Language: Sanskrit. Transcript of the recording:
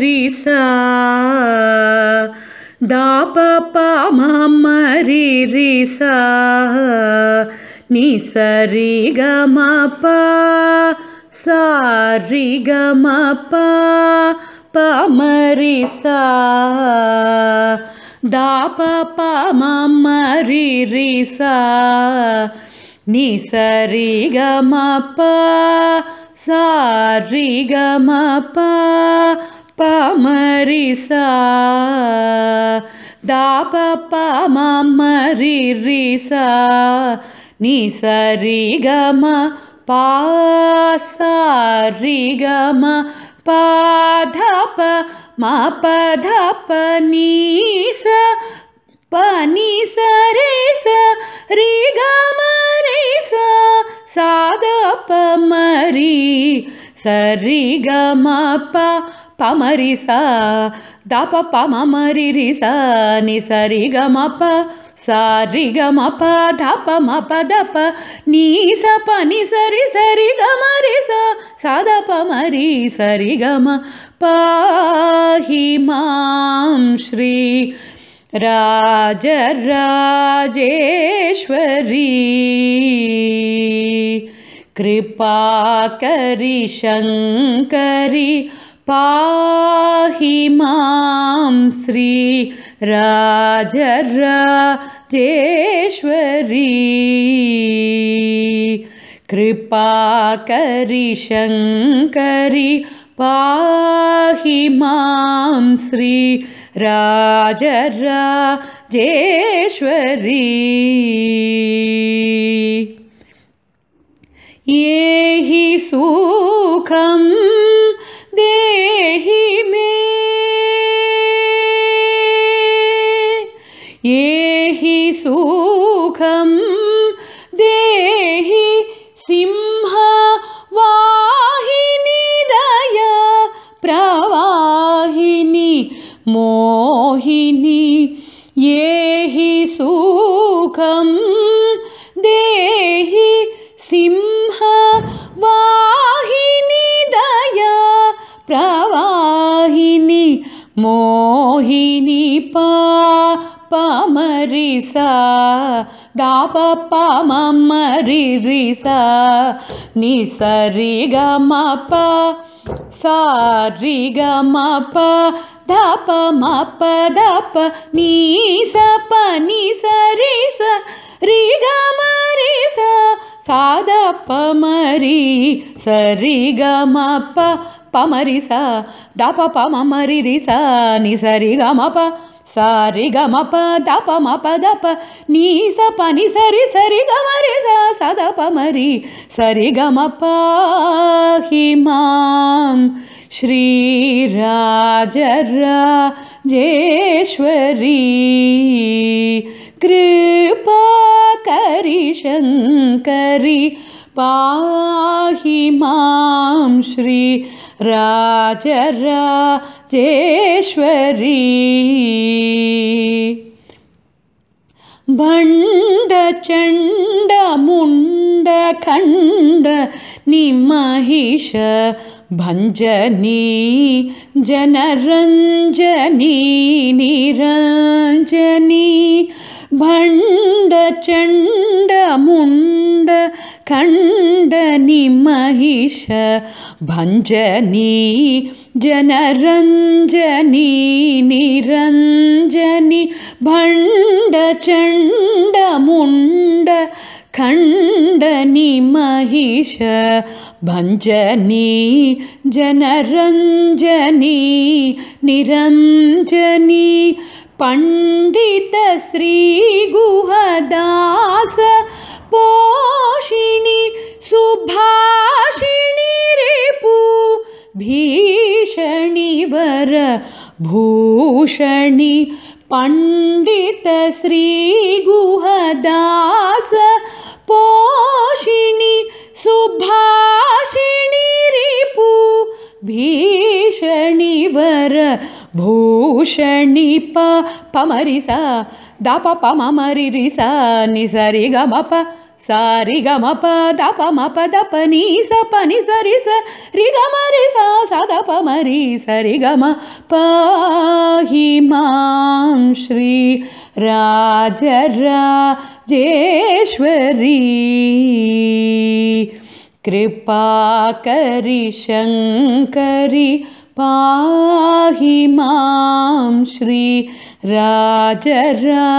रि सा दा प प म म रि रि सा नि सा रि ग म प सा रि ग म प प म रि सा दा प प म म रि रि सा नि सा रि ग म प सा रि ग म प प म रि सा दा प प म म रि रि सा नि सा रि ग म प सा रि ग म प ध प म प ध प नि सा प नि सा रे सा रि ग म रे सा सा द प म रि सा रि ग म प प म रि सा दा प प म म रि रि सा नि सा रि ग म प सा रि ग म प ध प म प द प नि सा प नि सा रि ग म रे सा सा द प म रि सा रि ग म पाहि मां श्री राजराजेश्वरी कृपाकरी शंकरी पाहि मां श्री राजराजेश्वरी कृपाकरी शंकरी पाहि मां श्री राजराजेश्वरी ये हि सुखं देहि मे ये हि सुखं देहि सिंहवाहिनी दया प्रवाहिनी मोहिनी ये हि सुखं देहि सिंहवाहिनी दया प्रवाहिनी मोहिनी प म रि सा दा प प म म रि रि सा नि सा रि ग म प सा रि ग म प ध प म प द प नि सा प नि सा रि ग म रि सा सा द प म रि सा रि ग म प प म रि सा दा प प म म रि रि सा नि सा रि ग म प सा रि ग म प द प म प द प नि सा प नि सा रि ग म रि सा सा द प म रि सा रि ग म पाहि मां श्री राजराजेश्वरी कृपाकरी शंकरी पाहि मां श्री राजराजेश्वरी भंड चंड मुंड खंड निमहिष भंजनी जनरंजनी निरंजनी भंड चंड मुंड खंड निमहिष भंजनी जनरंजनी निरंजनी भंड चंड मुंड खंड निमहिष भंजनी जनरंजनी निरंजनी पंडित श्री गुहदास पोषिणी सुभाषिणी रिपु भीषणी वर भूषणी पंडित श्री गुहदास पोषिणी सुभाषिणी रिपु भीषणी वर भूषणी प प म रि सा दा प प म म रि रि सा नि सा रि ग म प सा रि ग म प दा प म प द प नि सा प नि सा रि ग म रि सा सा सदपमरि सरिगम पाहि मां श्री राजराजेश्वरी कृपाकरि शङ्करि पाहि मां श्री राजराजेश्वरी।